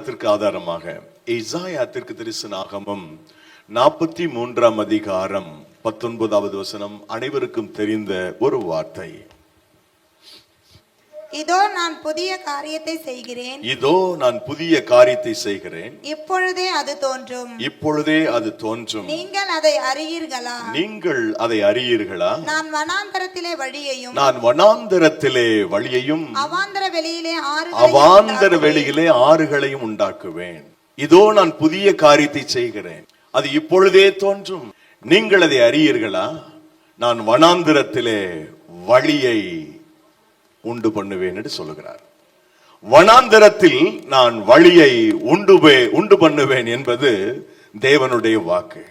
தியானத்திற்கு ஆதாரமாக எசாயா தீர்க்கதரிசனாகமம் 43 அதிகாரம் 19வது வசனம் அனைவருக்கும் தெரிந்த ஒரு வார்த்தை. இதோ நான் புதிய காரியத்தை செய்கிறேன், இதோ நான் புதிய காரியத்தை செய்கிறேன், இப்பொழுதே அது தோன்றும், இப்பொழுதே அது தோன்றும், நீங்கள் அதை அறியீர்களா? நீங்கள் அதை அறியீர்களா? நான் வனாந்தரத்திலே வழியையும், நான் வனாந்தரத்திலே வழியையும், அவாந்தர வெளியிலே ஆறுகளையும் உண்டாக்குவேன். இதோ நான் புதிய காரியத்தை செய்கிறேன், அது இப்பொழுதே தோன்றும், நீங்கள் அதை அறியீர்களா? நான் வனாந்தரத்திலே வழியை உண்டு பண்ணுவேன் என்று சொல்லுகிறார். வனாந்தரத்தில் நான் வழியை உண்டு பண்ணுவேன் என்பது தேவனுடைய வாக்கு.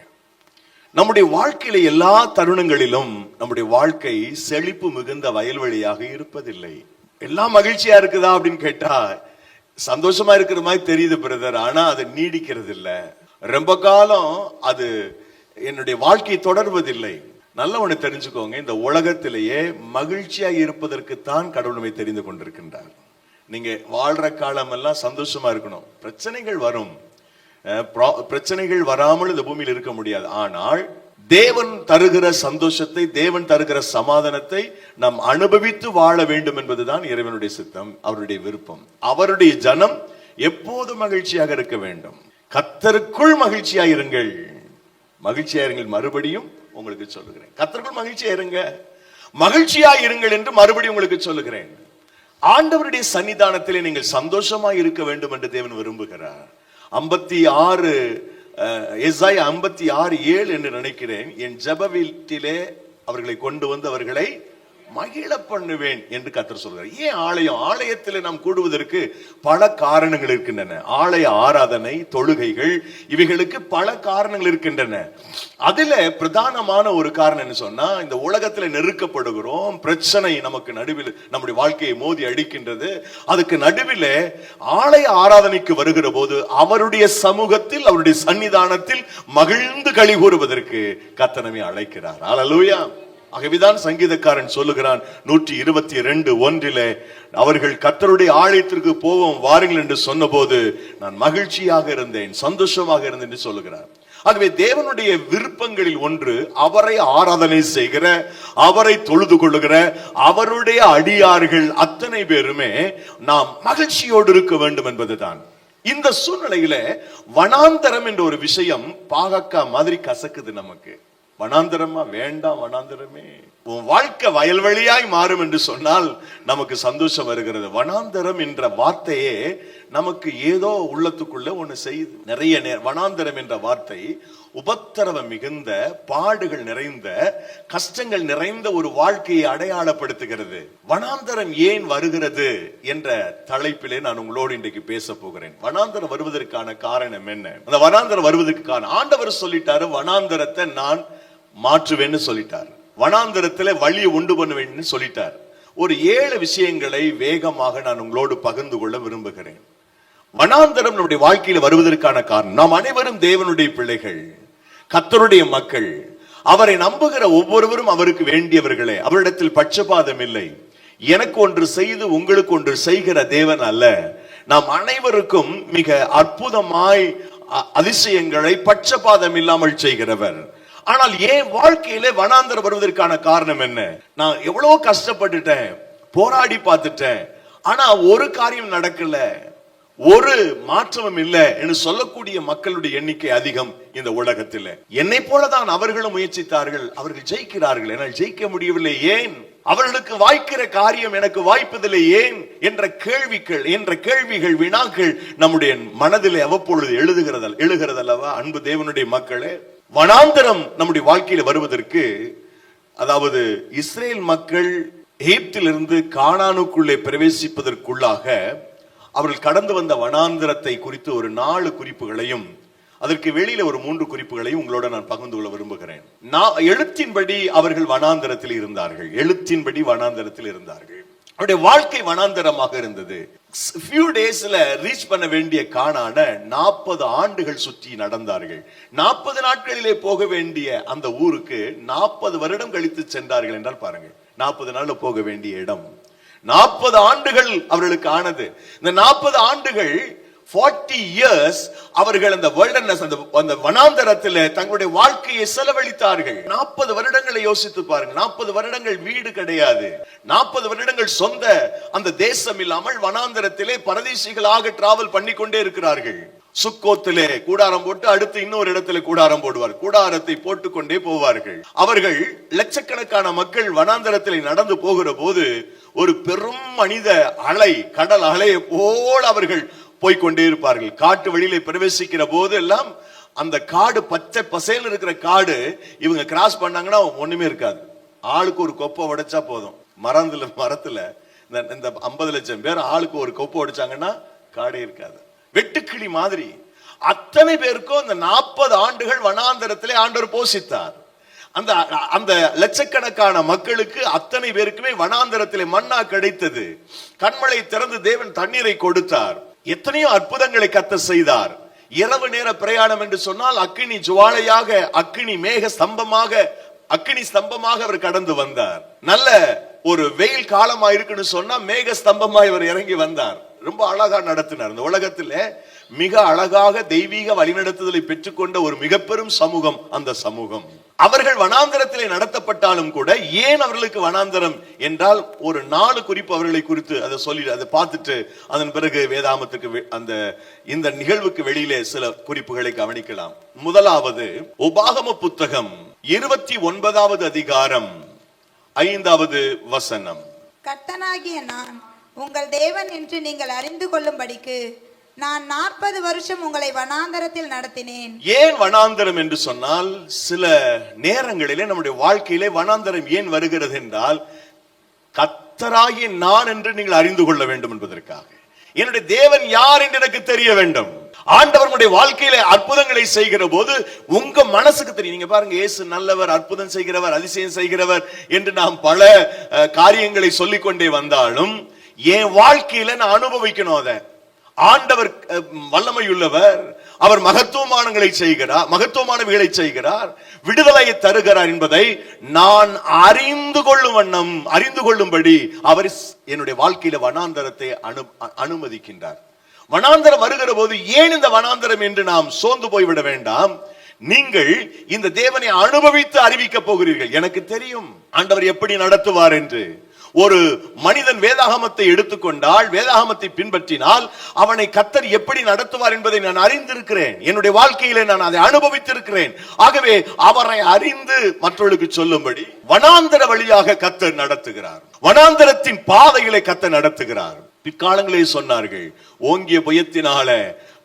நம்முடைய வாழ்க்கையில எல்லா தருணங்களிலும் நம்முடைய வாழ்க்கை செழிப்பு மிகுந்த வயல்வெளியாக இருப்பதில்லை. எல்லாம் மகிழ்ச்சியா இருக்குதா அப்படின்னு கேட்டா சந்தோஷமா இருக்கிற மாதிரி தெரியுது பிரதர், ஆனா அது நீடிக்கிறது இல்லை. ரொம்ப காலம் அது என்னுடைய வாழ்க்கை தொடர்வதில்லை. நல்ல ஒண்ணு தெரிஞ்சுக்கோங்க, இந்த உலகத்திலேயே மகிழ்ச்சியா இருப்பதற்குத்தான் கடவுள் நம்மை தெரிந்து கொண்டிருக்கின்றார். நீங்க வாழ்ற காலம் எல்லாம் சந்தோஷமா இருக்கணும். பிரச்சனைகள் வரும், பிரச்சனைகள் வராமல் இந்த பூமியில் இருக்க முடியாது. ஆனால் தேவன் தருகிற சந்தோஷத்தை, தேவன் தருகிற சமாதானத்தை நாம் அனுபவித்து வாழ வேண்டும் என்பதுதான் இறைவனுடைய சித்தம், அவருடைய விருப்பம். அவருடைய ஜனம் எப்போதும் மகிழ்ச்சியாக இருக்க வேண்டும். கர்த்தருக்குள் மகிழ்ச்சியா இருங்கள், மகிழ்ச்சியா இருங்கள். மறுபடியும் உங்களுக்கு சொல்லுகிறேன், கர்த்தருக்குள் மகிழ்ச்சியா இருங்க, மகிழ்ச்சியா இருங்கள் என்று மறுபடியும் உங்களுக்கு சொல்லுகிறேன். ஆண்டவருடைய சன்னிதானத்திலே நீங்கள் சந்தோஷமா இருக்க வேண்டும் என்று தேவன் விரும்புகிறார். 56 எசாயா 56:7 என்று நினைக்கிறேன், என் ஜெப வீட்டிலே அவர்களை கொண்டு வந்து அவர்களை மகிழ பண்ணுவேன் என்று கர்த்தர் சொல்கிறார். ஏன் ஆலயம்? ஆலயத்தில் நாம் கூடுவதற்கு பல காரணங்கள் இருக்கின்றன. ஆலய ஆராதனை, தொழுகைகள், இவைகளுக்கு பல காரணங்கள் இருக்கின்றன. அதுல பிரதானமான ஒரு காரணம் என்ன சொன்னா, இந்த உலகத்துல நெருக்கப்படுகிறோம், பிரச்சனை நமக்கு நடுவில் நம்முடைய வாழ்க்கையை மோதி அடிக்கின்றது. அதுக்கு நடுவில் ஆலய ஆராதனைக்கு வருகிற போது அவருடைய சமூகத்தில், அவருடைய சன்னிதானத்தில் மகிழ்ந்து களி கூறுவதற்கு கர்த்தர் நம்மை அழைக்கிறார். அல்லேலூயா. ஆகவேதான் சங்கீதக்காரன் சொல்லுகிறான் 122:1 அவர்கள் கர்த்தருடைய ஆலயத்திற்கு போவோம் வாருங்கள் என்று சொன்ன போது நான் மகிழ்ச்சியாக இருந்தேன், சந்தோஷமாக இருந்தேன் என்று சொல்லுகிறார். ஆகவே தேவனுடைய விருப்பங்களில் ஒன்று அவரை ஆராதனை செய்கிற, அவரை தொழுது கொள்ளுகிற அவருடைய அடியார்கள் அத்தனை பேருமே நாம் மகிழ்ச்சியோடு இருக்க வேண்டும் என்பதுதான். இந்த சூழ்நிலையில வனாந்தரம் என்ற ஒரு விஷயம் பாகக்கா மாதிரி கசக்குது நமக்கு. வனாந்தரமா? வேண்டாம், வனாந்தரமே உன் வாழ்க்கை வயல்வெளியாய் மாறும் என்று சொன்னால் நமக்கு சந்தோஷம் வருகிறது. வனாந்தரம் என்ற வார்த்தையே நமக்கு ஏதோ உள்ளத்துக்குள்ள ஒண்ணு செய்யுது. நிறைய வனாந்தரம் என்ற வார்த்தை உபத்திரவம் மிகுந்த, பாடுகள் நிறைந்த, கஷ்டங்கள் நிறைந்த ஒரு வாழ்க்கையை அடையாளப்படுத்துகிறது. வனாந்தரம் ஏன் வருகிறது என்ற தலைப்பிலே நான் உங்களோடு இன்றைக்கு பேச போகிறேன். வனாந்தரம் வருவதற்கான காரணம் என்ன? அந்த வனாந்தரம் வருவதற்கான ஆண்டவர் சொல்லிட்டாரு, வனாந்தரத்தை நான் மாற்றுவேன்னு சொல்லிட்டார். வனாந்தரத்துல வழியை உண்டு பண்ணுவேன்னு சொல்லிட்டார். ஒரு 7 விஷயங்களை வேகமாக நான் உங்களோடு பகிர்ந்து கொள்ள விரும்புகிறேன். வனாந்தரம் நம்முடைய வாழ்க்கையில வருவதற்கான காரணம், நாம் அனைவரும் தேவனுடைய பிள்ளைகள், கர்த்தருடைய மக்கள். அவரை நம்புகிற ஒவ்வொருவரும் அவருக்கு வேண்டியவர்களே. அவரிடத்தில் பட்சபாதம் இல்லை. எனக்கு ஒன்று செய்து உங்களுக்கு ஒன்று செய்கிற தேவன் அல்ல. நாம் அனைவருக்கும் மிக அற்புதமாய் அதிசயங்களை பட்சபாதம் இல்லாமல் செய்கிறவர். ஆனால் ஏன் வாழ்க்கையில வனாந்தரம் வருவதற்கான காரணம் என்ன? நான் எவ்வளவு கஷ்டப்பட்டுட்டேன், போராடி பார்த்துட்டேன், ஆனா ஒரு காரியம் நடக்கல, ஒரு மாற்றமும் இல்லை என்று சொல்லக்கூடிய மக்களுடைய எண்ணிக்கை அதிகம் இந்த உலகத்தில். என்னை போலதான் அவர்களும் முயற்சித்தார்கள், அவர்கள் ஜெயிக்கிறார்கள், என்னால் ஜெயிக்க முடியவில்லை. ஏன்? அவர்களுக்கு வாய்க்கிற காரியம் எனக்கு வாய்ப்பதில்லை ஏன் என்ற கேள்விகள், வினாக்கள் நம்முடைய மனதில் அவ்வப்பொழுது எழுகிறதல்லவா அன்பு தேவனுடைய மக்களே. வனாந்தரம் நம்முடைய வாழ்க்கையில் வருவதற்கு, அதாவது இஸ்ரேல் மக்கள் எகிப்திலிருந்து கானானுக்குள்ளே பிரவேசிப்பதற்குள்ளாக அவர்கள் கடந்து வந்த வனாந்தரத்தை குறித்து ஒரு 4 குறிப்புகளையும், அதற்கு வெளியில ஒரு 3 குறிப்புகளையும் உங்களோட நான் பகிர்ந்து கொள்ள விரும்புகிறேன். எழுத்தின்படி அவர்கள் வனாந்தரத்தில் இருந்தார்கள், எழுத்தின்படி வனாந்தரத்தில் இருந்தார்கள். அவருடைய வாழ்க்கை வனாந்தரமாக இருந்தது. few daysல ரீச் பண்ண வேண்டிய கானான 40 ஆண்டுகள் சுற்றி நடந்தார்கள். 40 நாட்களிலே போக வேண்டிய அந்த ஊருக்கு 40 வருடம் கழித்து சென்றார்கள் என்றால் பாருங்கள், 40 நாள்ல போக வேண்டிய இடம் 40 ஆண்டுகள் அவர்களுக்கு ஆனது. இந்த 40 ஆண்டுகள் 40 years அவர்கள் அந்த wilderness, அந்த வனாந்தரத்தில் தங்களுடைய வாழ்க்கையை செலவழித்தார்கள். 40 வருடங்களை யோசித்து பாருங்க. 40 வருடங்கள் வீடு கிடையாது, 40 வருடங்கள் சொந்த அந்த தேசம் இல்லாமல் வனாந்தரத்திலே பரதேசிகளாக டிராவல் பண்ணி கொண்டே இருக்கிறார்கள். சுக்கோத்திலே கூடாரம் போட்டு அடுத்து இன்னொரு இடத்துல கூடாரம் போடுவார். கூடாரத்தை போட்டுக்கொண்டே போவார்கள். அவர்கள் லட்சக்கணக்கான மக்கள் வனாந்தரத்திலே நடந்து போகிற போது ஒரு பெரும் மனித அலை, கடல் அலையை போல் அவர்கள் போய்கொண்டே இருப்பார்கள். காட்டு வழியிலே பிரவேசிக்கிற போது எல்லாம் அந்த காடு பச்சை பசேல் இருக்கிற காடு, இவங்க கிராஸ் பண்ணாங்கன்னா ஒண்ணுமே இருக்காது. ஆளுக்கு ஒரு கொப்பை உடைச்சா போதும். மரத்துல இந்த 50 லட்சம் பேர் ஆளுக்கு ஒரு கொப்பை உடைச்சாங்கன்னா காடே இருக்காது. வெட்டுக்கிளி மாதிரி அத்தனை பேருக்கும் இந்த 40 ஆண்டுகள் வனாந்தரத்திலே ஆண்டவர் போஷித்தார். அந்த லட்சக்கணக்கான மக்களுக்கு அத்தனை பேருக்குமே வனாந்தரத்திலே மன்னா கிடைத்தது. கண்மலை திறந்து தேவன் தண்ணீரை கொடுத்தார். எத்தனையோ அற்புதங்களை கர்த்தர் செய்தார். இரவு நேர பிரயாணம் என்று சொன்னால் அக்கினி ஜுவாலையாக, அக்கினி மேக ஸ்தம்பமாக, அக்கினி ஸ்தம்பமாக அவர் கடந்து வந்தார். நல்ல ஒரு வெயில் காலமா இருக்குன்னு சொன்னா மேக ஸ்தம்பமாய் அவர் இறங்கி வந்தார். ரொம்ப அழகா நடத்தினார். இந்த உலகத்திலே மிக அழகாக தெய்வீக வழிநடத்துதலை பெற்றுக்கொண்ட ஒரு மிக பெரும் சமூகம் அந்த சமூகம். அவர்கள் வனாந்தரத்திலே நடத்தப்பட்டாலும் கூட, ஏன் அவர்களுக்கு வனாந்தரம் என்றால் ஒரு 4 குறிப்பு அவர்களை குறித்து அதை சொல்லி அதை பார்த்துட்டு அதன் பிறகு வேதாமத்துக்கு இந்த நிகழ்வுக்கு வெளியிலே சில குறிப்புகளை கவனிக்கலாம். முதலாவது உபாகம புத்தகம் 29வது அதிகாரம் 5வது வசனம். கர்த்தனாகிய நான் உங்கள் தேவன் என்று நீங்கள் அறிந்து கொள்ளும்படிக்கு நான் 40 வருஷம் உங்களை வனாந்தரத்தில் நடத்தினேன். ஏன் வனாந்தரம் என்று சொன்னால், சில நேரங்களிலே நம்முடைய வாழ்க்கையிலே வனாந்தரம் ஏன் வருகிறது என்றால், கர்த்தராகிய நான் என்று நீங்கள் அறிந்து கொள்ள வேண்டும் என்பதற்காக. என்னுடைய தேவன் யார் என்று எனக்கு தெரிய வேண்டும். ஆண்டவருடைய வாழ்க்கையிலே அற்புதங்களை செய்கிற போது உங்க மனசுக்கு தெரியும். நீங்க பாருங்க, இயேசு நல்லவர், அற்புதம் செய்கிறவர், அதிசயம் செய்கிறவர் என்று நாம் பல காரியங்களை சொல்லிக்கொண்டே வந்தாலும் என் வாழ்க்கையில நான் அனுபவிக்கணும். அதை ஆண்டவர் வல்லமையுள்ளவர், அவர் மகத்துவமானங்களை செய்கிறார், மகத்துவமானவைகளை செய்கிறார், விடுதலையை தருகிறார் என்பதை நான் அறிந்து கொள்ளும்படி அவர் என்னுடைய வாழ்க்கையில வனாந்தரத்தை அனுமதிக்கின்றார். வனாந்தரம் வருகிற போது ஏன் இந்த வனாந்தரம் என்று நாம் சோர்ந்து போய்விட வேண்டாம். நீங்கள் இந்த தேவனை அனுபவித்து அறிவிக்க போகிறீர்கள். எனக்கு தெரியும் ஆண்டவர் எப்படி நடத்துவார் என்று. ஒரு மனிதன் வேதாகமத்தை எடுத்துக்கொண்டால், வேதாகமத்தை பின்பற்றினால் அவனை கர்த்தர் எப்படி நடத்துவார் என்பதை நான் அறிந்திருக்கிறேன். என்னுடைய வாழ்க்கையிலே நான் அதை அனுபவித்திருக்கிறேன். ஆகவே அவரை அறிந்து மற்றவர்களுக்கு சொல்லும்படி வனாந்தர வழியாக கர்த்தர் நடத்துகிறார். வனாந்தரத்தின் பாதைகளை கர்த்தர் நடத்துகிறார். பிற்காலங்களில் சொன்னார்கள், ஓங்கிய புயத்தினால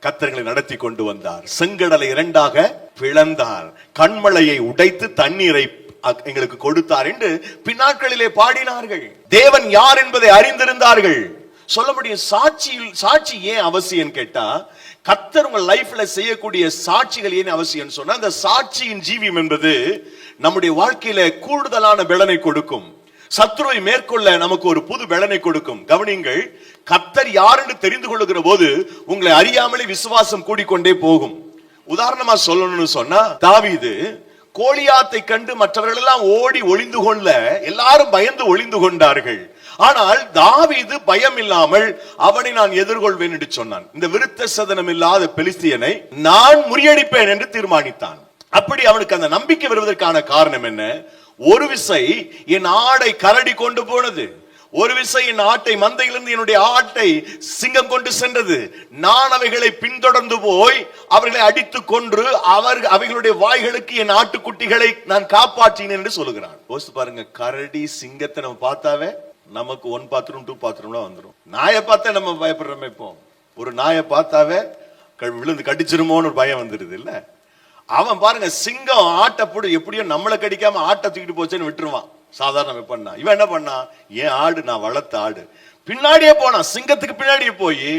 கர்த்தர்களை நடத்தி கொண்டு வந்தார். செங்கடலை 2ஆக பிளந்தார், கண்மலையை உடைத்து தண்ணீரை எங்களுக்கு கொடுத்தார் என்று பின்னாட்களிலே பாடினார்கள். தேவன் யார் என்பதை அறிந்திருந்தார்கள். சொல்ல முடியும். சாட்சி ஏன் அவசியம் கேட்டா, கர்த்தர் உங்க லைஃப்ல செய்யக்கூடிய சாட்சிகள் ஏன் அவசியம் சொன்னா, அந்த சாட்சியின் ஜீவியம் என்பது நம்முடைய வாழ்க்கையில கூடுதலான பலனை கொடுக்கும். சத்துருவை மேற்கொள்ள நமக்கு ஒரு புது பலனை கொடுக்கும். கவனிங்கள், கர்த்தர் யார் என்று தெரிந்து கொள்ளுகிற போது உங்களை அறியாமலே விசுவாசம் கூடிக்கொண்டே போகும். உதாரணமா சொல்லணும்னு சொன்னா, தாவீது கோலியாத்தை கண்டு மற்றவர்கள் எல்லாம் ஓடி ஒளிந்து கொள்ள எல்லாரும் பயந்து ஒளிந்து கொண்டார்கள். ஆனால் தாவீது பயம் இல்லாமல் அவனை நான் எதிர்கொள்வேன் என்று சொன்னான். இந்த விருத்த சதனம் இல்லாத பெலிஸ்தியனை நான் முறியடிப்பேன் என்று தீர்மானித்தான். அப்படி அவனுக்கு அந்த நம்பிக்கை வருவதற்கான காரணம் என்ன? ஒரு விசை என் ஆடை கரடி கொண்டு போனது, ஒரு விசை என் ஆட்டை மந்தையிலிருந்து என்னுடைய ஆட்டை சிங்கம் கொண்டு சென்றது. நான் அவைகளை பின்தொடர்ந்து போய் அவர்களை அடித்து கொன்று அவைகளுடைய வாய்களுக்கு என் ஆட்டுக்குட்டிகளை நான் காப்பாற்றினேன் என்று சொல்லுகிறான். யோசித்து பாருங்க, கரடி சிங்கத்தை நம்ம பார்த்தாவே நமக்கு 1 பாத்ரூம் 2 பாத்ரூம்லாம் வந்துடும். நாயை பார்த்தா நம்ம பயப்படுறோமே. இப்போ ஒரு நாயை பார்த்தாவே விழுந்து கடிச்சிருமோன்னு ஒரு பயம் வந்துடுது இல்ல. அவன் பாருங்க, சிங்கம் ஆட்டை போடு எப்படியோ நம்மளை கடிக்காம ஆட்டை தூக்கிட்டு போச்சுன்னு விட்டுருவான். சாதாரண பண்ணா. இவன் என்ன பண்ணா, ஏன் ஆடு நான் வளர்த்த ஆடு, பின்னாடியே போனான். சிங்கத்துக்கு பின்னாடியே போய்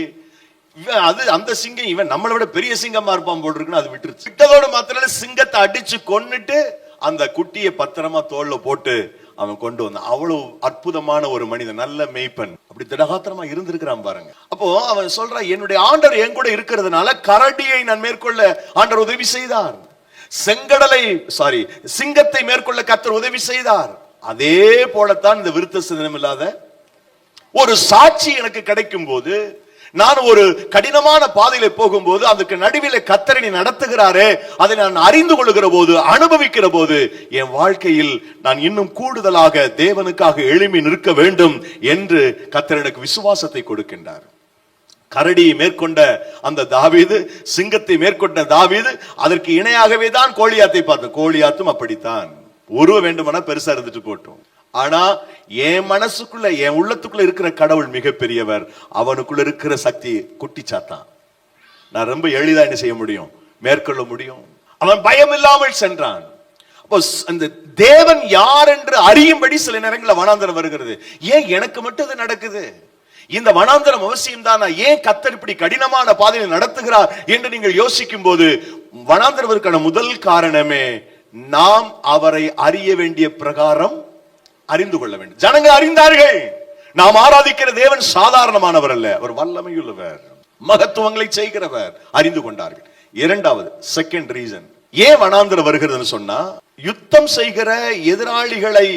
இவன் அந்த சிங்கம் இவன் நம்மளை விட பெரிய சிங்கமா இருப்பான் போல் இருக்குன்னு அது விட்டுருச்சு. விட்டதோடு மாத்திரம் சிங்கத்தை அடிச்சு கொன்னுட்டு அந்த குட்டியை பத்திரமா தோல்ல போட்டு அவன் கொண்டு வந்தான். அவ்வளவு அற்புதமான ஒரு மனிதன், நல்ல மேய்ப்பன். அப்படி திடகாத்திரமா இருந்திருக்கிறான் பாருங்க. அப்போ அவன் சொல்றான், என்னுடைய ஆண்டவர் என் கூட இருக்கிறதுனால கரடியை நான் மேற்கொள்ள ஆண்டவர் உதவி செய்தார். சிங்கத்தை மேற்கொள்ள கர்த்தர் உதவி செய்தார். அதே போலத்தான் இந்த விருத்த சேதனம் இல்லாத ஒரு சாட்சி எனக்கு கிடைக்கும் போது நான் ஒரு கடினமான பாதையில போகும்போது அதுக்கு நடுவில் கர்த்தரை நடத்துகிறாரே, அதை நான் அறிந்து கொள்ளுகிற போது, அனுபவிக்கிற போது, என் வாழ்க்கையில் நான் இன்னும் கூடுதலாக தேவனுக்காக எழும்பி நிற்க வேண்டும் என்று கர்த்தர் எனக்கு விசுவாசத்தை கொடுக்கின்றார். கரடியை மேற்கொண்ட அந்த தாவீது, சிங்கத்தை மேற்கொண்ட தாவீது, அதற்கு இணையாகவே தான் கோலியாத்தை பார்த்த. கோலியாத்தும் அப்படித்தான். உருவ வேண்டுமானா பெருசா இருந்துட்டு போட்டோம், ஆனா என் மனசுக்குள்ள, என் உள்ளத்துக்குள்ள இருக்கிற கடவுள் மிகப்பெரியவர். அவனுக்குள்ள இருக்கிற சக்தி குட்டிச்சாத்தான். நான் ரொம்ப எளிதா என்ன செய்ய முடியும், மேற்கொள்ள முடியும். அவன் பயம் இல்லாமல் சென்றான். அப்போ அந்த தேவன் யார் என்று அறியும்படி சில நேரங்களில் வனாந்தரம் வருகிறது. ஏன் எனக்கு மட்டும் இது நடக்குது? இந்த வனாந்தரம் அவசியம் தானா? ஏன் கர்த்தர் இப்படி கடினமான பாதையில் நடத்துகிறார் என்று நீங்கள் யோசிக்கும் போது, வனாந்தரத்திற்கான முதல் காரணமே நாம் அவரை அறிய வேண்டிய பிரகாரம் அறிந்து கொள்ள வேண்டும். ஜனங்கள் அறிந்தார்கள், நாம் ஆராதிக்கிற தேவன் சாதாரணமானவர் அல்ல, அவர் வல்லமையுள்ளவர், மகத்துவங்களை செய்கிறவர். அறிந்து கொண்டார்கள். இரண்டாவது, செகண்ட் ரீசன் ஏன் வனாந்தரம் வருகிறதுன்னு சொன்னா, யுத்தம் செய்கிற எதிராளிகளை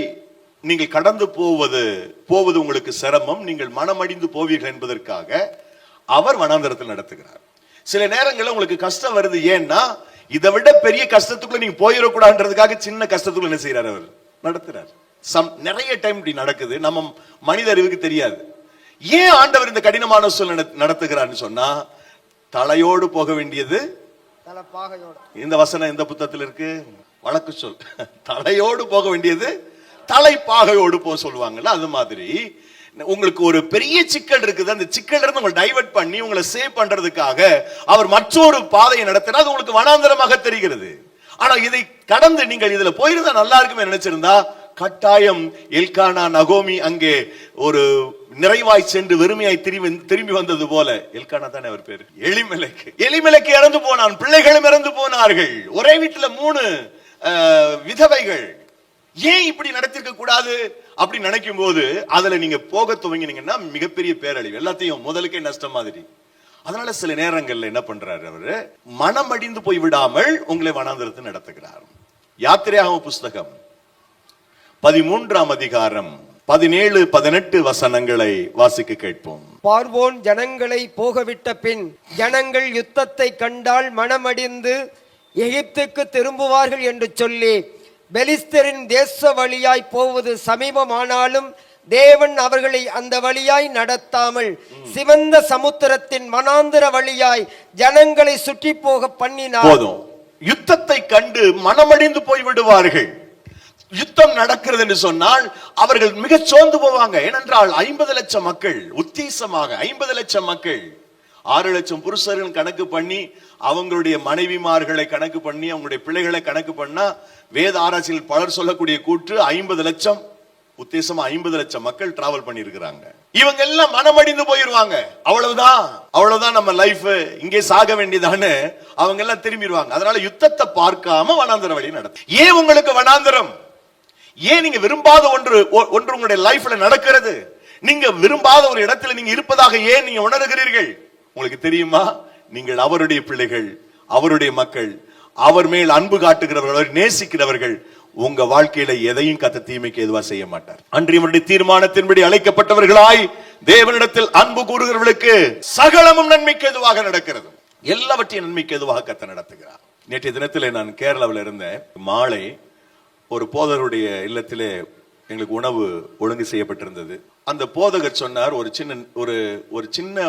நீங்கள் கடந்து போவது உங்களுக்கு சிரமம், நீங்கள் மனமடிந்து போவீர்கள் என்பதற்காக அவர் வனாந்தரத்தில் நடத்துகிறார். சில நேரங்களில் உங்களுக்கு கஷ்டம் வருது, ஏன்னா இதை விட பெரிய கஷ்டத்துக்குள்ள நீங்க போயிடக்கூடாதுன்றதுக்காக சின்ன கஷ்டத்துக்குள்ள என்ன செய்யறாரு, அவர் நடத்துறாரு. நிறைய டைம் இப்படி நடக்குது, நம்ம மனித அறிவுக்கு தெரியாது. ஏன் ஆண்டவர் இந்த கடினமான சூழ்நிலை நடத்துகிறான்னு சொன்னா, தலையோடு போக வேண்டியது தலைப்பாகையோடு. இந்த வசனம் எந்த புத்தகத்தில் இருக்கு? வழக்கு சொல். தலையோடு போக வேண்டியது தலைப்பாகையோடு போக சொல்லுவாங்கல்ல, அது மாதிரி உங்களுக்கு ஒரு பெரிய சிக்கல் இருக்குது, அந்த சிக்கல் இருந்து உங்களை டைவர்ட் பண்ணி உங்களை சேவ் பண்றதுக்காக அவர் மற்றொரு பாதையை நடத்தினா அது உங்களுக்கு வனாந்தரமாக தெரிகிறது. ஆனா இதை கடந்து நீங்கள் இதுல போயிருந்தா நல்லா இருக்குமே நினைச்சிருந்தா, கட்டாயம் எல்கானா நகோமி அங்கே ஒரு நிறைவாய் சென்று வெறுமையாய் திரும்பி வந்தது போல, எல்கானா தானே அவர் பேரு, எலிமெலக்கு இறந்து போனான், பிள்ளைகளும் இறந்து போனார்கள், ஒரே வீட்டுல 3 விதவைகள். ஏன் இப்படி நடத்திருக்க கூடாது அப்படி நினைக்கும் போது அதுல நீங்க போக துவங்கினீங்கன்னா மிகப்பெரிய பேரழிவு, எல்லாத்தையும் முதலுக்கே நஷ்டம் மாதிரி. அதனால சில நேரங்கள்ல என்ன பண்றாரு, அவரு மனம் அடிந்து போய் விடாமல் உங்களை வனாந்தரத்தை நடத்துகிறார். யாத்திரையாகம புஸ்தகம் 13ஆம் அதிகாரம் 17-18 வசனங்களை வாசிக்க கேட்போம். பார்வோன் ஜனங்களை போகவிட்ட பின், ஜனங்கள் யுத்தத்தை கண்டால் மனமடிந்து எகிப்துக்கு திரும்புவார்கள் என்று சொல்லி, பெலிஸ்தரின் தேச வழியாய் போவது சமீபமானாலும் தேவன் அவர்களை அந்த வழியாய் நடத்தாமல் சிவந்த சமுத்திரத்தின் வனாந்தர வழியாய் ஜனங்களை சுற்றி போக பண்ணினார். போதும், யுத்தத்தை கண்டு மனமடிந்து போய் விடுவார்கள். யுத்தம் நடக்கிறது என்று சொன்னால் அவர்கள் மிக சோர்ந்து போவாங்க. ஏனென்றால் 50 லட்சம் மக்கள், உத்தேசமாக 50 லட்சம் மக்கள், 6 லட்சம் புருஷர்கள் கணக்கு பண்ணி, அவங்களுடைய மனைவிமார்களை கணக்கு பண்ணி, அவங்களுடைய பிள்ளைகளை கணக்கு பண்ணா, வேத ஆராய்ச்சியில் பலர் சொல்லக்கூடிய கூற்று 50 லட்சம், உத்தேசமா 50 லட்சம் மக்கள் டிராவல் பண்ணி இருக்கிறாங்க. இவங்க எல்லாம் மனமடிந்து போயிருவாங்க. அவ்வளவுதான் நம்ம லைஃப், இங்கே சாக வேண்டியதான்னு அவங்க எல்லாம் திரும்பிடுவாங்க. அதனால யுத்தத்தை பார்க்காம வனாந்தர வழி நடத்தும். ஏன் உங்களுக்கு வனாந்தரம்? ஏன் நீங்க விரும்பாத ஒன்று உங்களுடைய லைஃப்ல நடக்கிறது? நீங்க விரும்பாத ஒரு இடத்துல நீங்க இருப்பதாக ஏன் நீங்க உணர்கிறீர்கள்? உங்களுக்கு தெரியுமா, நீங்கள் அவருடைய பிள்ளைகள், அவருடைய மக்கள், அவர் மேல் அன்பு காட்டுகிறவர்கள், நேசிக்கிறவர்கள். உங்க வாழ்க்கையில எதையும் கத்த தீமைக்கு எதுவா செய்ய மாட்டார். அன்றைய தீர்மானத்தின்படி அழைக்கப்பட்டவர்களாய் தேவனிடத்தில் அன்பு கூறுகிறவர்களுக்கு சகலமும் நன்மைக்கு எதுவாக நடக்கிறது. எல்லாவற்றையும் நன்மைக்கு எதுவாக கத்த நடத்துகிறார். நேற்றைய தினத்திலே நான் கேரளாவில் இருந்தேன். மாலை ஒரு போதகருடைய இல்லத்திலே எங்களுக்கு உணவு ஒழுங்கு செய்யப்பட்டிருந்தது. அந்த போதகர் சொன்னார், ஒரு சின்ன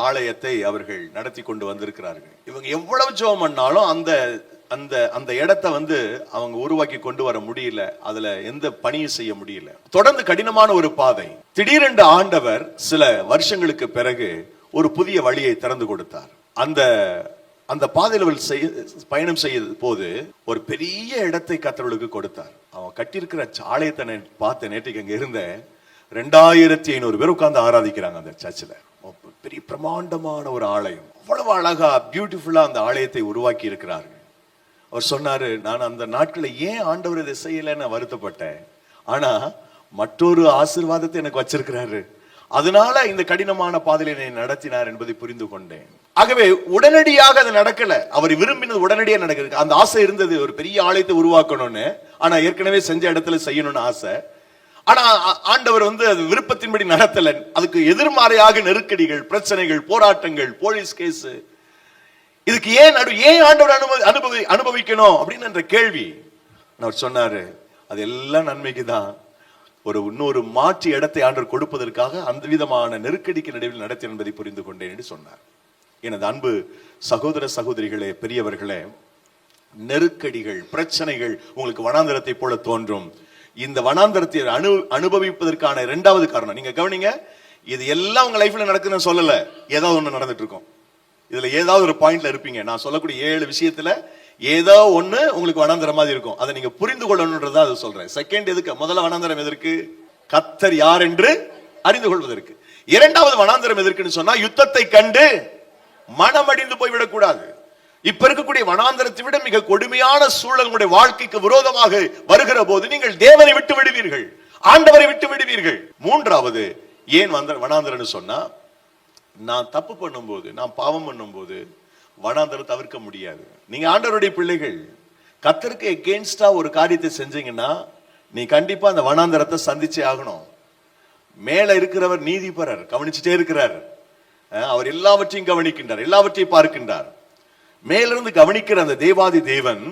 ஆலயத்தை அவர்கள் நடத்தி கொண்டு வந்திருக்கிறார்கள். இவங்க எவ்வளவு ஜெபம் பண்ணாலும் அந்த இடத்தை அவங்க உருவாக்கி கொண்டு வர முடியல, அதுல எந்த பணியும் செய்ய முடியல. தொடர்ந்து கடினமான ஒரு பாதை. திடீரென்று ஆண்டவர் சில வருஷங்களுக்கு பிறகு ஒரு புதிய வழியை திறந்து கொடுத்தார். அந்த பாதையில் பயணம் செய்ய போது ஒரு பெரிய இடத்தை கர்த்தருக்கு கொடுத்தார். அவன் கட்டியிருக்கிற ஆலயத்தை பார்த்த நேற்றுக்கு அங்க இருந்த 2500 பேர் உட்கார்ந்து ஆராதிக்கிறாங்க அந்த சர்ச்சில். பெரிய பிரமாண்டமான ஒரு ஆலயம், அவ்வளவு அழகா பியூட்டிஃபுல்லா அந்த ஆலயத்தை உருவாக்கி இருக்கிறார்கள். அவர் சொன்னாரு, நான் அந்த நாட்களை ஏன் ஆண்டவர் இதை செய்யலன்னு வருத்தப்பட்டேன், ஆனா மற்றொரு ஆசீர்வாதத்தை எனக்கு வச்சிருக்கிறாரு, அதனால இந்த கடினமான பாதையினை நடத்தினார் என்பதை புரிந்து கொண்டேன். ஆகவே உடனடியாக அது நடக்கல, அவர் விரும்பினது உடனடியாக நடக்குது. அந்த ஆசை இருந்தது, ஒரு பெரிய ஆலயத்தை உருவாக்கணும்னு, ஆனா ஏற்கனவே செஞ்ச இடத்துல செய்யணும்னு ஆசை. ஆனா ஆண்டவர் அது விருப்பத்தின்படி நடத்தல. அதுக்கு எதிர்மாறையாக நெருக்கடிகள், பிரச்சனைகள், போராட்டங்கள், போலீஸ் கேஸ். இதுக்கு ஏன் ஆண்டவர் அனுபவிக்கணும் அப்படின்னு என்ற கேள்வி. அவர் சொன்னாரு, அது எல்லாம் நன்மைக்கு தான். இன்னொரு மாற்று இடத்தை ஆண்டவர் கொடுப்பதற்காக அந்த விதமான நெருக்கடிக்கு நடுவில் நடத்தி என்பதை புரிந்து கொண்டேன் என்று சொன்னார். எனது அன்பு சகோதர சகோதரிகளே, பெரியவர்களே, நெருக்கடிகள், பிரச்சனைகள் உங்களுக்கு வனாந்தரத்தை போல தோன்றும். இந்த வனாந்தரத்தை அனுபவிப்பதற்கான இரண்டாவது காரணம், நீங்க கவனிங்க, இது எல்லாம் உங்க லைஃப்ல நடக்குதுன்னு சொல்லல, ஏதாவது ஒண்ணு நடந்துட்டு இருக்கும். இதுல ஏதாவது ஒரு பாயிண்ட்ல இருப்பீங்க. நான் சொல்லக்கூடிய 7 விஷயத்துல ஏதோ ஒண்ணு உங்களுக்கு வனாந்தரம் மாதிரி இருக்கும். அதை நீங்க புரிந்து கொள்ளணும்ன்றதா அது சொல்றேன். செகண்ட் எதுக்கு? முதல்ல வனாந்தரம் எதற்கு? கர்த்தர் யார் என்று அறிந்து கொள்வதற்கு. இரண்டாவது வனாந்தரம் எதற்குன்னு சொன்னா, யுத்தத்தை கண்டு மனமடிந்து போய்விடக் கூடாது. இப்ப இருக்கக்கூடிய வனாந்தரத்தை விட மிக கொடுமையான சூழல் உங்களுடைய வாழ்க்கைக்கு விரோதமாக வருகிற போது நீங்கள் தேவனை விட்டு விடுவீர்கள், ஆண்டவரை விட்டு விடுவீர்கள். மூன்றாவது ஏன் வனாந்தரம்னு சொன்னா, நான் தப்பு பண்ணும்போது, நான் பாவம் பண்ணும்போது வனாந்தரம் தவிர்க்க முடியாது. நீங்க ஆண்டவருடைய பிள்ளைகள், கர்த்தருக்கு எகெயின்ஸ்டா ஒரு காரியத்தை செஞ்சீங்கன்னா நீ கண்டிப்பா அந்த வனாந்தரத்தை சந்திச்சே ஆகணும். மேல இருக்கிறவர் நீதிபரர், கவனிச்சுட்டே இருக்கிறார். அவர் எல்லாவற்றையும் கவனிக்கின்றார், எல்லாவற்றையும் பார்க்கின்றார். மேலிருந்து கவனிக்கிற அந்த தேவாதி தேவன்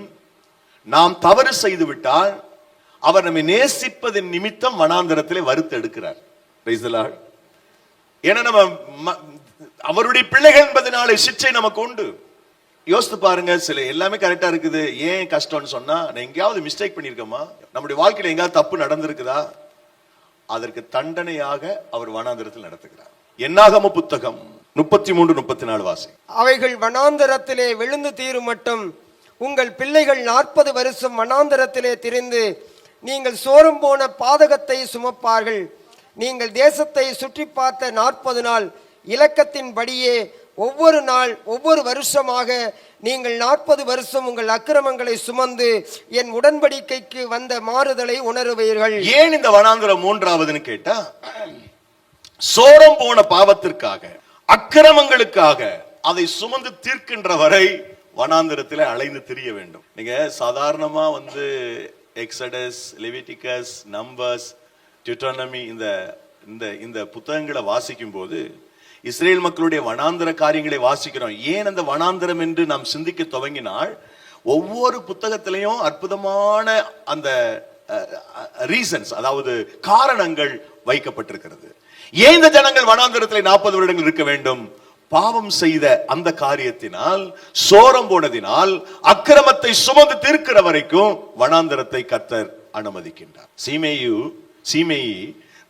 நாம் தவறு செய்து விட்டால் அவர் நம்மை நேசிப்பதன் நிமித்தம் வனாந்தரத்திலே வறுத்து எடுக்கிறார். ஏன்னா நம்ம அவருடைய பிள்ளைகள் என்பதனால சிச்சை நமக்கு உண்டு. யோசித்து பாருங்க, சில எல்லாமே கரெக்டா இருக்குது, ஏன் கஷ்டம்னு சொன்னா, நான் எங்கேயாவது மிஸ்டேக் பண்ணிருக்கோமா, நம்முடைய வாழ்க்கையில எங்கேயாவது தப்பு நடந்திருக்குதா, அதற்கு தண்டனையாக அவர் வனாந்தரத்தில் நடத்துகிறார். என்னாகம புத்தகம் 33-34 வாசி. அவைகள் வனாந்தரத்திலே விழுந்து தீரும் மட்டும் உங்கள் பிள்ளைகள் 40 வருஷம் வனாந்தரத்திலே திரிந்து நீங்கள் சோரம் போன பாதகத்தை சுமப்பார்கள். நீங்கள் தேசத்தை சுற்றி பார்த்த 40 நாள் இலக்கத்தின்படியே ஒவ்வொரு நாள் ஒவ்வொரு வருஷமாக நீங்கள் 40 வருஷம் உங்கள் அக்கிரமங்களை சுமந்து என் உடன்படிக்கைக்கு வந்த மாறுதலை உணருவீர்கள். ஏன் இந்த வனாந்தரம் மூன்றாவதுன்னு கேட்டா, சோரம் போன பாவத்திற்காக, அக்கிரமங்களுக்காக அதை சுமந்து தீர்க்கின்ற வரை வனாந்தரத்தில் அலைந்து திரிய வேண்டும். நீங்க சாதாரணமா எக்ஸடஸ், லெவிட்டிகஸ், நம்பர்ஸ், டியூட்டோனமி இந்த புத்தகங்களை வாசிக்கும் போது இஸ்ரேல் மக்களுடைய வனாந்தர காரியங்களை வாசிக்கிறோம். ஏன் அந்த வனாந்தரம் என்று நாம் சிந்திக்க துவங்கினால், ஒவ்வொரு புத்தகத்திலையும் அற்புதமான அந்த ரீசன்ஸ், அதாவது காரணங்கள் வைக்கப்பட்டிருக்கிறது. ஏன் இந்த ஜனங்கள் வனாந்தரத்தில் 40 வருடங்கள் இருக்க வேண்டும்? பாவம் செய்த அந்த காரியத்தினால், சோரம் போனதினால், அக்கிரமத்தை சுமந்து தீர்க்கிற வரைக்கும் வனாந்தரத்தை கர்த்தர் அனுமதிக்கின்றார். சீமேயி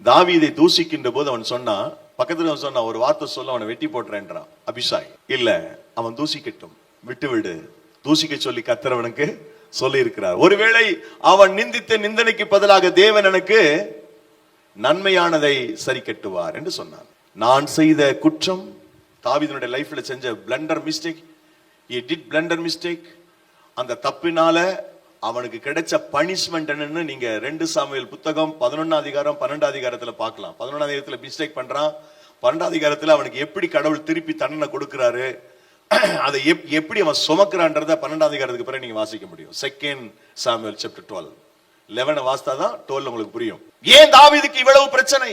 தாவீதை தூசிக்கின்ற போது அவன் சொன்னா, பக்கத்துல சொன்ன ஒரு வார்த்தை சொல்ல, அவனை வெட்டி போட்டுறேன்றான். அபிஷாய் இல்ல, அவன் தூசிக்கட்டும், விட்டுவிடு, தூசிக்க சொல்லி கர்த்தர் அவனுக்கு சொல்லி இருக்கிறார். ஒருவேளை அவன் நிந்தித்த நிந்தனைக்கு பதிலாக தேவன் எனக்கு நன்மையானதை சரி கட்டுவார் என்று சொன்னான். நான் செய்த குற்றம், தாவீதுடைய லைஃப்ல செஞ்ச பிளண்டர் மிஸ்டேக், அந்த தப்பினால அவனுக்கு கிடைச்ச பனிஷ்மெண்ட் என்னன்னு நீங்க 2 சாமுவேல் புத்தகம் 11 அதிகாரம் 12 அதிகாரத்துல பார்க்கலாம். 11 அதிகாரத்துல மிஸ்டேக் பண்றான், 12 அதிகாரத்துல அவனுக்கு எப்படி கடவுள் திருப்பி தண்டனை கொடுக்கிறாரு, அதை எப்படி அவன் சுமக்கிறான்றத 12 அதிகாரத்துக்கு பிறகு நீங்க வாசிக்க முடியும். 2 சாமுவேல் சாப்டர் 12 11 வாசித்தாதான் 12 உங்களுக்கு புரியும். ஏன் தாவீதுக்கு இவ்வளவு பிரச்சனை?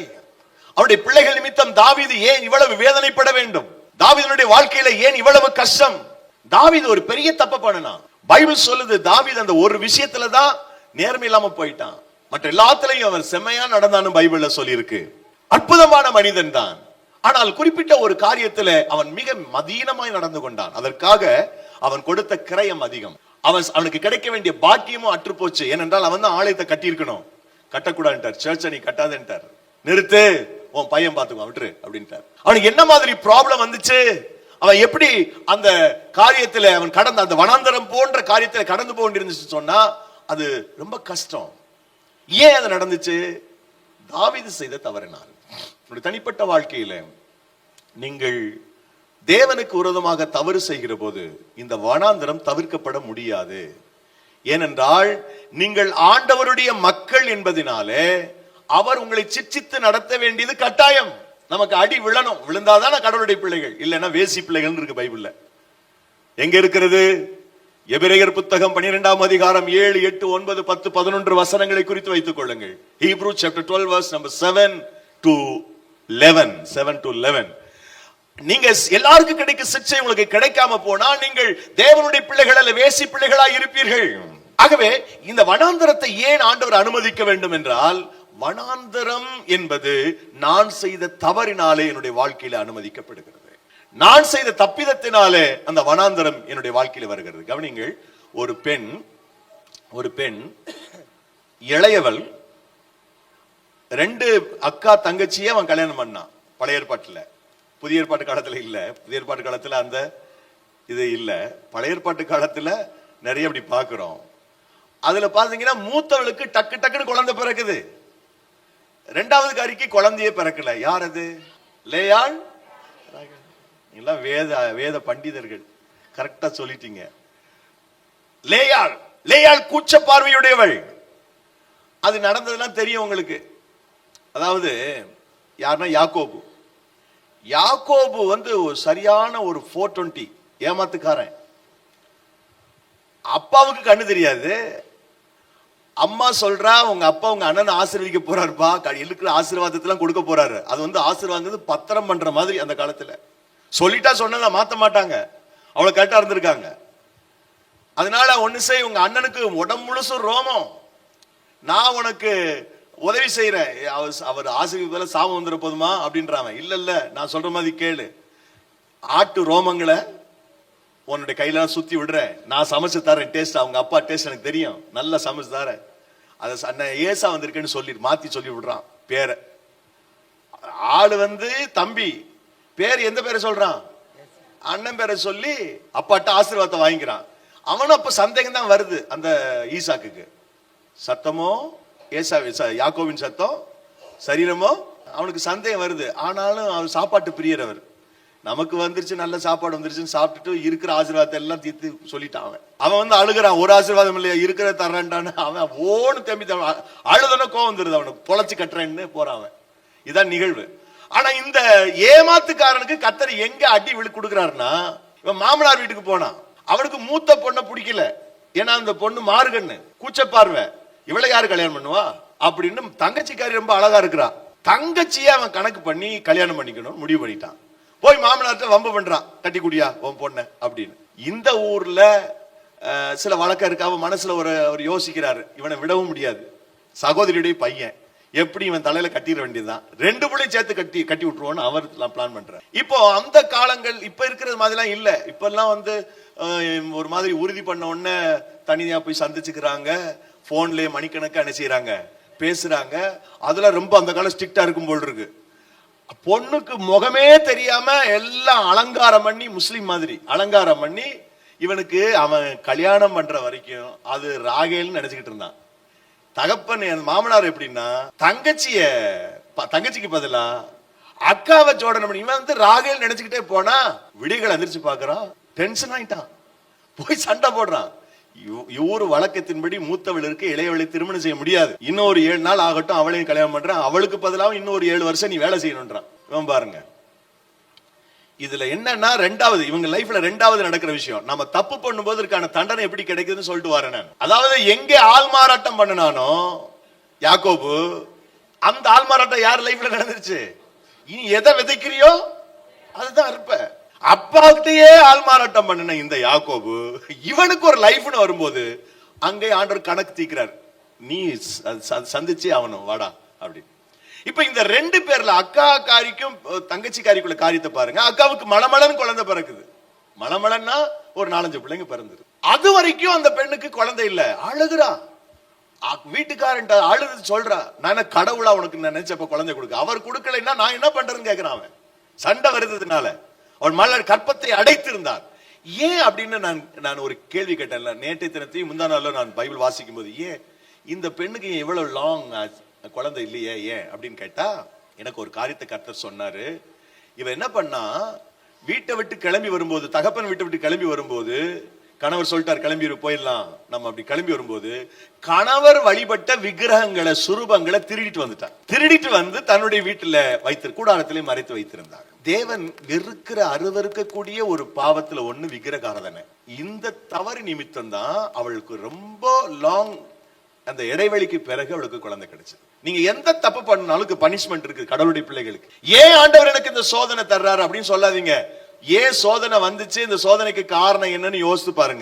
அவருடைய பிள்ளைகள் நிமித்தம் தாவீது ஏன் இவ்வளவு வேதனைப்பட வேண்டும்? தாவீதுடைய வாழ்க்கையில ஏன் இவ்வளவு கஷ்டம்? தாவீது ஒரு பெரிய தப்பு பண்ணனா. பைபிள் சொல்லுது, தாவீது அந்த ஒரு விஷயத்துலதான் நேர்மை இல்லாம போயிட்டான், மற்ற எல்லாத்துலயும் அவன் செம்மையா நடந்தான்னு பைபிள்ல சொல்லி இருக்கு. அற்புதமான மனிதன் தான், ஆனால் குறிப்பிட்ட ஒரு காரியத்துல அவன் மிக மதீனமாய் நடந்து கொண்டான். அதற்காக அவன் கொடுத்த கிரயம் அதிகம். அவனுக்கு கிடைக்க வேண்டிய பாக்கியமும் அற்று போச்சு. ஏனென்றால் அவன் தான் ஆலயத்தை கட்டி இருக்கணும், கட்டக்கூடாதுன்ட்டார். சர்ச்சை நீ கட்டாதேன்ட்டார். நிறுத்து, உன் பையன் பாத்துக்கோ, விட்டுரு அப்படின்ட்டார். அவனுக்கு என்ன மாதிரி ப்ராப்ளம் வந்துச்சு? அவன் எப்படி அந்த காரியத்துல அவன் கடந்த அந்த வனாந்தரம் போன்ற காரியத்துல கடந்து போக வேண்டியிருந்துச்சு சொன்னா, அது ரொம்ப கஷ்டம். ஏன் அது நடந்துச்சு? தாவீது செய்த தவறினால். தனிப்பட்ட வாழ்க்கையில நீங்கள் தேவனுக்கு விரோதமாக தவறு செய்கிற போது இந்த வனாந்தரம் தவிர்க்கப்பட முடியாது. ஏனென்றால் நீங்கள் ஆண்டவருடைய மக்கள் என்பதனாலே அவர் உங்களை சிட்சித்து நடத்த வேண்டியது கட்டாயம். நமக்கு அடி விழணும், விழுந்தாதான் கடவுளுடைய பிள்ளைகள், இல்லைன்னா வேசி பிள்ளைகள் இருக்கு பைபிள்ல. எங்க இருக்கிறது? எபிரேயர் புத்தகம் 12ஆம் அதிகாரம் 7, 8, 9, 10, 11 வசனங்களை குறித்து வைத்துக் கொள்ளுங்கள். Hebrew chapter 12 verse number 7 to 11. நீங்க எல்லாருக்கும் கிடைக்கும் சிக்ஷை உங்களுக்கு கிடைக்காம போனா நீங்கள் தேவனுடைய பிள்ளைகள் அல்ல, வேசி பிள்ளைகளாய் இருப்பீர்கள். ஆகவே இந்த வனாந்தரத்தை ஏன் ஆண்டவர் அனுமதிக்க வேண்டும் என்றால், வனாந்தரம் என்பது நான் செய்த தவறினாலே என்னுடைய வாழ்க்கையில அனுமதிக்கப்படுகிறது. நான் செய்த தப்பிதத்தினாலே அந்த வனாந்தரம் என்னுடைய வாழ்க்கையில வருகிறது. கவனிங்கள், ஒரு பெண் இளையவள் 2 அக்கா தங்கச்சியே அவன் கல்யாணம் பண்ணான். பழைய ஏற்பாட்டுல, புதிய ஏற்பாட்டு காலத்துல இல்ல. புதிய ஏற்பாட்டு காலத்துல அந்த இது இல்ல. பழைய ஏற்பாட்டு காலத்துல நிறைய அப்படி பாக்குறோம். அதுல பாத்தீங்கன்னா மூத்தவளுக்கு டக்கு டக்குன்னு குழந்தை பிறக்குது, 2வது காரிக்கு குழந்தையே பிறக்கல. யார் அது? லேயாள். எல்லாம் வேத பண்டிதர்கள், கரெக்டா சொல்லிட்டீங்க. லேயாள் கூச்ச பார்வையுடையவள். அது நடந்ததெல்லாம் தெரியும் உங்களுக்கு. அதாவது யாருன்னா யாக்கோபு வந்து சரியான ஒரு 420 ஏமாத்துக்காரன். அப்பாவுக்கு கண்ணு தெரியாது. அம்மா சொல்றா, உங்க அப்பா உங்க அண்ணன் ஆசீர்வதிக்க போறாருப்பா, இருக்கிற ஆசீர்வாதத்தெல்லாம் கொடுக்க போறாரு. அது வந்து ஆசீர்வாதம் பத்திரம் பண்ற மாதிரி அந்த காலத்துல சொல்லிட்டா சொன்னா மாத்த மாட்டாங்க. அவ்வளவு கரெக்டா இருந்திருக்காங்க. அதனால ஒண்ணு செய், உங்க அண்ணனுக்கு உடம்பு முழுசும் ரோமம், நான் உனக்கு உதவி செய்யறேன். அவர் ஆசீர்வாதத்துல சாபம் வந்துட போதுமா அப்படின்றாங்க. இல்ல நான் சொல்ற மாதிரி கேளு, ஆட்டு ரோமங்களை உன்னுடைய கையில சுத்தி விடுறேன், நான் சமைச்சு தரேன். டேஸ்ட் அவங்க அப்பா டேஸ்ட் எனக்கு தெரியும், நல்லா சமைச்சு தரேன். அதை அண்ணன் ஏசா வந்திருக்கேன்னு சொல்லி மாத்தி சொல்லி விடுறான் பேரை. ஆளு வந்து தம்பி பேர் எந்த பேரை சொல்றான்? அண்ணன் பேரை சொல்லி அப்பாட்ட ஆசீர்வாதத்தை வாங்கிக்கிறான். அவனும் அப்ப சந்தேகம் தான் வருது அந்த ஈசாக்கு. சத்தமோ யாக்கோவின் சத்தம், சரீரமோ, அவனுக்கு சந்தேகம் வருது. ஆனாலும் அவர் சாப்பாட்டு பிரியர். நமக்கு வந்துருச்சு, நல்ல சாப்பாடு வந்துருச்சுன்னு சாப்பிட்டுட்டு இருக்கிற ஆசீர்வாதத்தை எல்லாம் தீர்த்து சொல்லிட்டான். அவன் வந்து அழுகிறான், ஒரு ஆசீர்வாதம் இல்லையா, இருக்கிற தர்றான்டான்னு. அவன் ஓன்னு தம்பி அழுதன கோவம் வந்துருது, அவனுக்கு பொழைச்சு கட்டுறேன்னு போறான். இதான் நிகழ்வு. ஆனா இந்த ஏமாத்துக்காரனுக்கு கர்த்தர் எங்க அடி விழு கொடுக்கிறாருன்னா, இவன் மாமனார் வீட்டுக்கு போனான். அவனுக்கு மூத்த பொண்ணை பிடிக்கல. ஏன்னா அந்த பொண்ணு மாறுகண்ணு, கூச்ச பார்வை, இவளை யாரு கல்யாணம் பண்ணுவா அப்படின்னு. தங்கச்சிக்காரி ரொம்ப அழகா இருக்கிறா. தங்கச்சியை அவன் கணக்கு பண்ணி கல்யாணம் பண்ணிக்கணும் முடிவு பண்ணிட்டான். போய் மாமனார்ட்ட வம்பு பண்றான், கட்டி குடியா உன் பொண்ண அப்படின்னு. இந்த ஊர்ல சில வழக்கம் இருக்கு. அவன் மனசுல ஒரு யோசிக்கிறாரு, இவனை விடவும் முடியாது, சகோதரியுடைய பையன், எப்படி இவன் தலையில கட்டிட வேண்டியதுதான், 2 பிள்ளையும் சேர்த்து கட்டி விட்டுருவோன்னு அவர் பிளான் பண்றாரு. இப்போ அந்த காலங்கள் இப்ப இருக்கிறது மாதிரிலாம் இல்ல. இப்ப எல்லாம் வந்து ஒரு மாதிரி உறுதி பண்ண உடனே தனியா போய் சந்திச்சுக்கிறாங்க, போன்லயே மணிக்கணக்கா என்ன செய்யறாங்க, பேசுறாங்க. அதுல ரொம்ப அந்த காலம் ஸ்ட்ரிக்டா இருக்கும் போல் இருக்கு. பொண்ணுக்கு முகமே தெரியாம எல்லாம் அலங்காரம் பண்ணி, முஸ்லிம் மாதிரி அலங்காரம் பண்ணி, இவனுக்கு அவன் கல்யாணம் பண்ற வரைக்கும் அது ராகேல்னு நினைச்சுக்கிட்டு இருந்தான். தகப்பன் மாமனார் எப்படின்னா, தங்கச்சிக்கு பதிலா அக்காவை ஜோடனை பண்ணி இவன் வந்து ராகேல் நினைச்சுக்கிட்டே போனா, விடிகள் எந்திரிச்சு பாக்குறான், டென்ஷன் ஆயிட்டான், போய் சண்டை போடுறான். இவரு வழக்கத்தின்படி மூத்தவள் இருக்கு, இளையவளை திருமணம் செய்ய முடியாது, இன்னொரு 7 நாள் ஆகட்டும், அவளையும் கல்யாணம் பண்றான், அவளுக்கு பதிலாக இன்னொரு 7 வருஷம் நீ வேலை செய்யணும்ன்றான். இவன் பாருங்க, இதுல என்னன்னா இவங்க லைஃப்ல 2வது நடக்கிற விஷயம். நம்ம தப்பு பண்ணும்போது இருக்கான தண்டனை எப்படி கிடைக்குதுன்னு சொல்லிட்டு வரேன் நான். அதாவது எங்கே ஆள்மாறாட்டம் பண்ணினானோ யாக்கோபு, அந்த ஆள்மாறாட்டம் யார் லைஃப்ல நடந்துருச்சு. இனி எதை விதைக்கிறியோ அதுதான் இருப்ப. அப்பாக்கிட்டே ஆள்மாறாட்டம் பண்ணின இந்த யாக்கோபு, இவனுக்கு ஒரு லைஃப்னு வரும்போது அங்கே ஆண்டவர் கணக்கு தீக்கிறார், நீ சந்திச்சே அவனும் வாடா அப்படி. இப்ப இந்த 2 பேர்ல அக்கா காரிக்கும் தங்கச்சி காரிக்குள்ள காரியத்தை பாருங்க. அக்காவுக்கு மலமலன்னு குழந்தை பிறக்குது. மலமலன்னா ஒரு 4-5 பிள்ளைங்க பிறந்தது. அது வரைக்கும் அந்த பெண்ணுக்கு குழந்தை இல்ல, அழுகுறா. வீட்டுக்காரன் அழுது சொல்றா, நான் கடவுளா உனக்கு நினைச்சப்ப குழந்தை கொடுக்க, அவர் கொடுக்கலைன்னா நான் என்ன பண்றேன்னு கேட்கிறான். அவன் சண்டை வருதுனால அவன் மலர் கற்பத்தை அடைத்திருந்தார். ஏன் அப்படின்னு நான் ஒரு கேள்வி கேட்டேன்ல நேற்றைய தினத்தையும் முந்தா நாள்ல நான் பைபிள் வாசிக்கும் போது, ஏன் இந்த பெண்ணுக்கு எவ்வளவு லாங் குழந்தை இல்லையே ஏன் அப்படின்னு கேட்டா, எனக்கு ஒரு காரியத்தை கர்த்தர் சொன்னாரு. இவன் என்ன பண்ணா, வீட்டை விட்டு கிளம்பி வரும்போது, தகப்பன் வீட்டை விட்டு கிளம்பி வரும்போது கணவர் சொல்லிட்டார் கிளம்பி போயிடலாம். நம்ம அப்படி கிளம்பி வரும்போது கணவர் வழிபட்ட விக்கிரகங்களை சுரூபங்களை திருடிட்டு வந்து தன்னுடைய வீட்டுல கூடாரத்திலே மறைத்து வைத்திருந்தார். தேவன் வெறுக்கிற அருவருக்கக்கூடிய ஒரு பாவத்துல ஒண்ணு விக்கிரகாராதனை. இந்த தவறு நிமித்தம் தான் அவளுக்கு ரொம்ப லாங் அந்த இடைவெளிக்கு பிறகு அவளுக்கு குழந்தை கிடைச்சது. நீங்க எந்த தப்பு பண்ணாலும் பனிஷ்மெண்ட் இருக்கு கடவுளுடைய பிள்ளைகளுக்கு. ஏன் ஆண்டவர் எனக்கு இந்த சோதனை தர்றாரு அப்படின்னு சொல்லாதீங்க. ஏன் சோதனை வந்துச்சு, இந்த சோதனைக்கு காரணம் என்னன்னு யோசித்து பாருங்க.